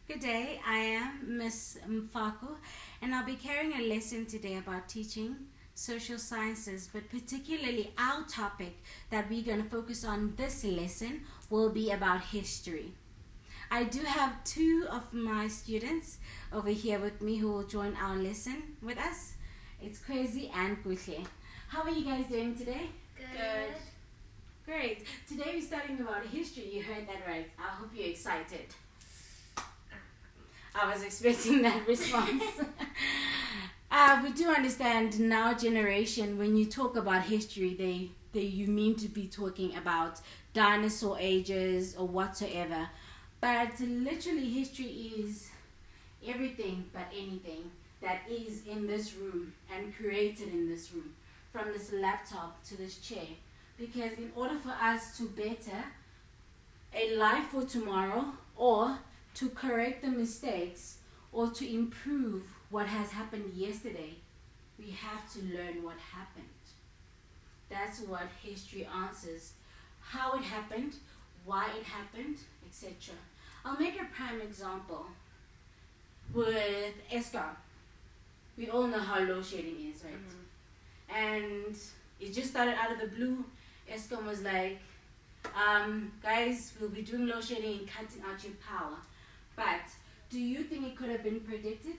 Good day, I am Miss Mfaku, and I'll be carrying a lesson today about teaching social sciences, but particularly our topic that we're going to focus on this lesson will be about history. I do have two of my students over here with me who will join our lesson with us. It's Kwezi and Kuhle. How are you guys doing today? Good. Great. Today we're studying about history. You heard that right. I hope you're excited. I was expecting that response. We do understand now generation, when you talk about history, you mean to be talking about dinosaur ages or whatsoever. But literally history is everything but anything that is in this room and created in this room, from this laptop to this chair. Because in order for us to better a life for tomorrow, or to correct the mistakes, or to improve what has happened yesterday, we have to learn what happened. That's what history answers. How it happened, why it happened, etc. I'll make a prime example with Eskom. We all know how load shedding is, right? Mm-hmm. And it just started out of the blue. Eskom was like, guys, we'll be doing load shedding and cutting out your power. But do you think it could have been predicted?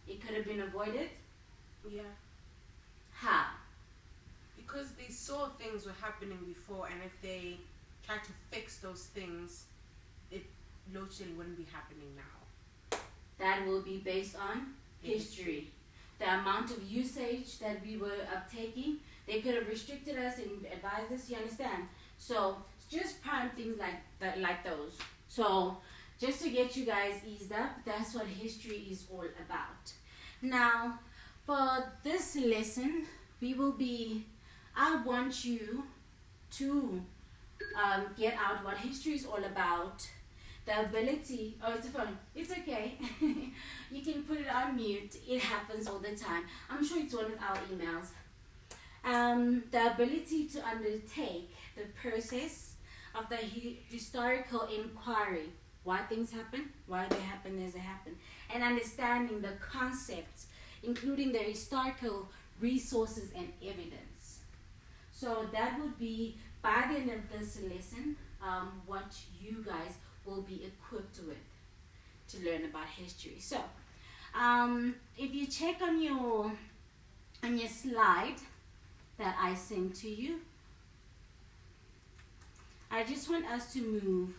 It could have been avoided? Yeah. How? Because they saw things were happening before, and if they tried to fix those things, load shedding wouldn't be happening now. That will be based on history. The amount of usage that we were uptaking, they could have restricted us and advised us, you understand? So just prime things like those. So just to get you guys eased up, that's what history is all about. Now, for this lesson, I want you to get out what history is all about. The ability, it's a phone, it's okay. You can put it on mute, it happens all the time. I'm sure it's one of our emails. The ability to undertake the process of the historical inquiry. Why things happen, why they happen as they happen. And understanding the concepts, including the historical resources and evidence. So that would be, by the end of this lesson, what you guys will be equipped with to learn about history. So, if you check on your slide that I sent to you, I just want us to move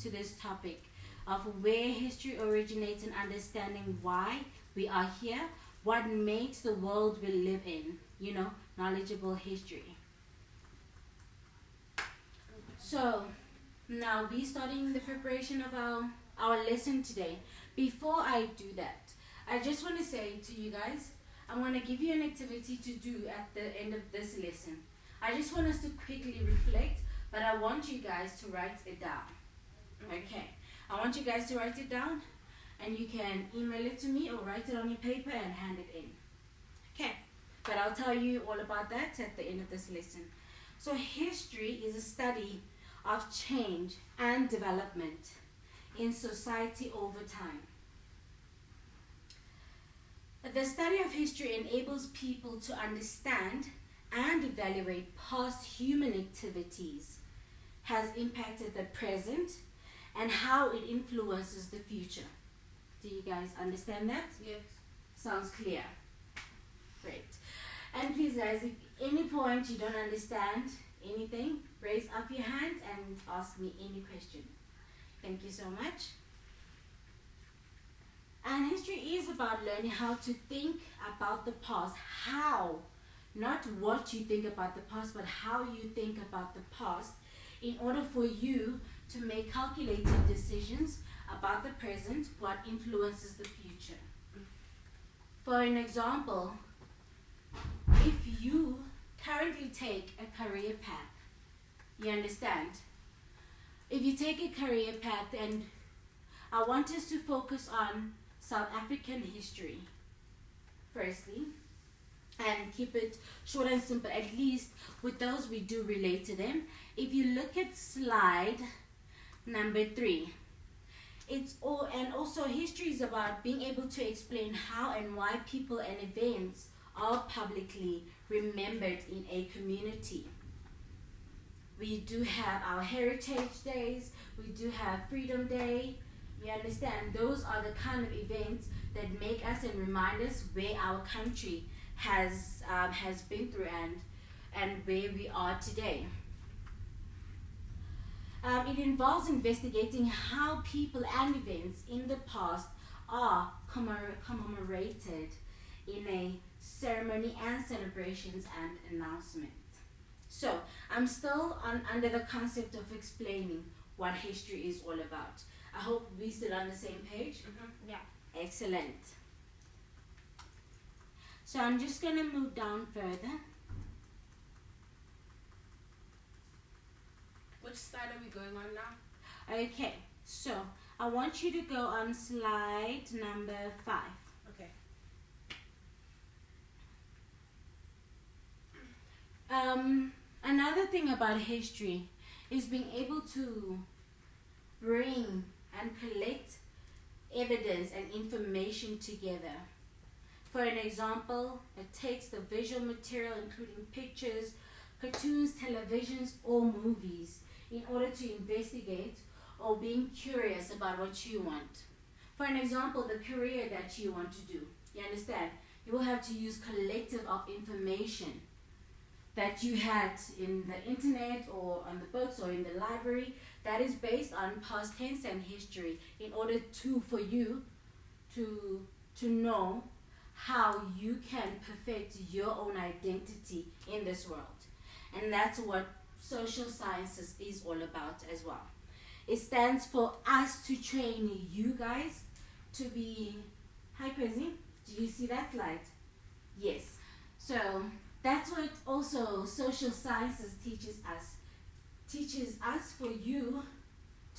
to this topic of where history originates and understanding why we are here, what makes the world we live in, knowledgeable history. So, now we're starting the preparation of our lesson today. Before I do that, I just want to say to you guys, I'm going to give you an activity to do at the end of this lesson. I just want us to quickly reflect, but I want you guys to write it down. Okay, I want you guys to write it down, and you can email it to me or write it on your paper and hand it in. Okay, but I'll tell you all about that at the end of this lesson. So history is a study of change and development in society over time. The study of history enables people to understand and evaluate past human activities, has impacted the present, and how it influences the future. Do you guys understand that? Yes. Sounds clear. Great. And please guys, if any point you don't understand anything, raise up your hand and ask me any question. Thank you so much. And history is about learning how to think about the past. How, not what you think about the past, but how you think about the past in order for you to make calculated decisions about the present, what influences the future. For an example, if you currently take a career path, you understand? If you take a career path, and I want us to focus on South African history, firstly, and keep it short and simple. At least with those we do relate to them. If you look at slide number 3, It's all, and also history is about being able to explain how and why people and events are publicly remembered in a community. We do have our heritage days, we do have Freedom Day. You understand? Those are the kind of events that make us and remind us where our country has been through and where we are today. It involves investigating how people and events in the past are commemorated in a ceremony and celebrations and announcement. So I'm still under the concept of explaining what history is all about. I hope we're still on the same page. Mm-hmm. Yeah. Excellent. So I'm just going to move down further. Which slide are we going on now? Okay, so I want you to go on slide number 5. Okay. Another thing about history is being able to bring and collect evidence and information together. For an example, it takes the visual material including pictures, cartoons, televisions, or movies in order to investigate or being curious about what you want. For an example, the career that you want to do. You understand? You will have to use collective of information that you had in the internet or on the books or in the library that is based on past tense and history in order for you to know how you can perfect your own identity in this world. And that's what social sciences is all about as well. It stands for us to train you guys to be, hi Crazy, do you see that slide? Yes. So that's what also social sciences teaches us for you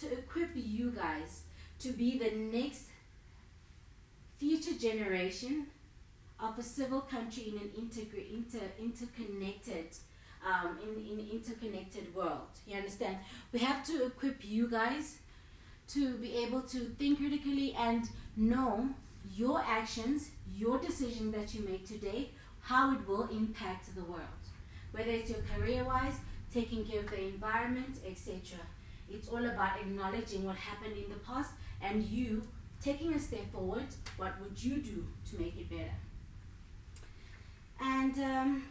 to equip you guys to be the next future generation of a civil country in an interconnected world. You understand? We have to equip you guys to be able to think critically and know your actions, your decision that you make today, how it will impact the world. Whether it's your career-wise, taking care of the environment, etc. It's all about acknowledging what happened in the past and you taking a step forward. What would you do to make it better? And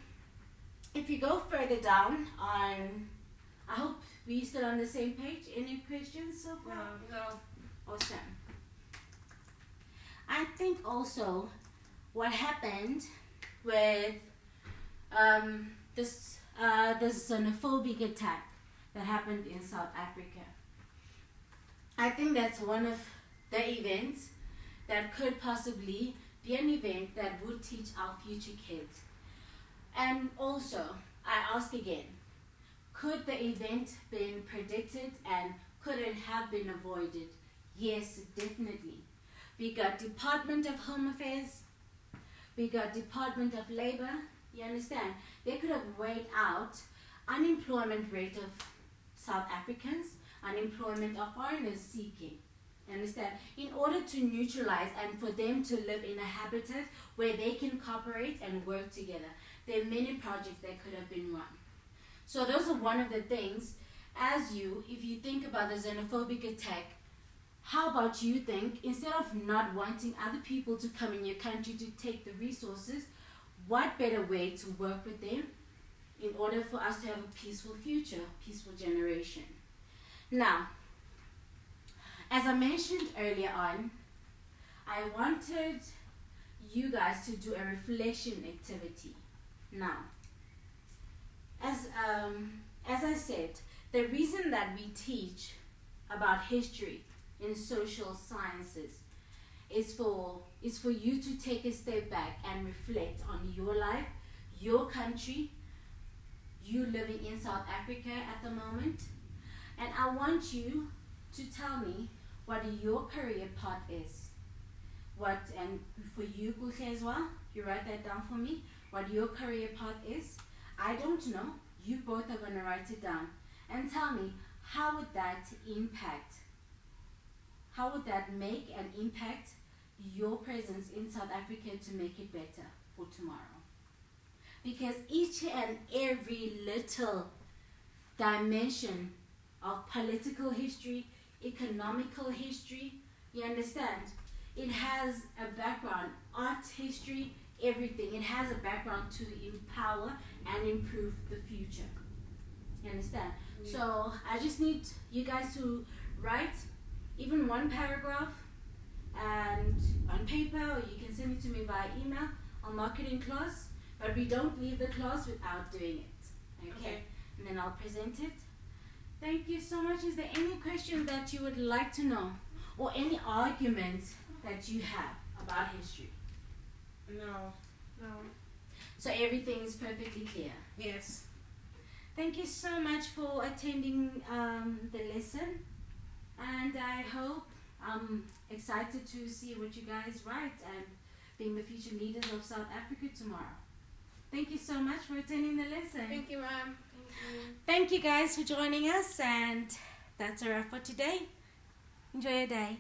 if you go further down on, I hope we're still on the same page. Any questions so far? No. Awesome. I think also what happened with this xenophobic attack that happened in South Africa. I think that's one of the events that could possibly be an event that would teach our future kids. And also, I ask again, could the event been predicted and could it have been avoided? Yes, definitely. We got Department of Home Affairs, we got Department of Labor, you understand? They could have weighed out unemployment rate of South Africans, unemployment of foreigners seeking, you understand? In order to neutralize and for them to live in a habitat where they can cooperate and work together. There are many projects that could have been run. So those are one of the things, if you think about the xenophobic attack, how about you think, instead of not wanting other people to come in your country to take the resources, what better way to work with them in order for us to have a peaceful future, peaceful generation? Now, as I mentioned earlier on, I wanted you guys to do a reflection activity. Now, as I said, the reason that we teach about history in social sciences is for you to take a step back and reflect on your life, your country, you living in South Africa at the moment, and I want you to tell me what your career path is. And for you, Kuhle, as well, you write that down for me, what your career path is. I don't know. You both are going to write it down and tell me how would that impact how would that make and impact your presence in South Africa to make it better for tomorrow? Because each and every little dimension of political history, economical history, you understand? It has a background, art history, everything. It has a background to empower and improve the future. You understand? Yeah. So I just need you guys to write even one paragraph and on paper, or you can send it to me via email. I'll mark it in class, but we don't leave the class without doing it. Okay? And then I'll present it. Thank you so much. Is there any questions that you would like to know, or any arguments that you have about history? No. So everything is perfectly clear. Yes. Thank you so much for attending the lesson, and I hope I'm excited to see what you guys write and being the future leaders of South Africa tomorrow. Thank you so much for attending the lesson. Thank you, ma'am. Thank you guys for joining us, and that's a wrap for today. Enjoy your day.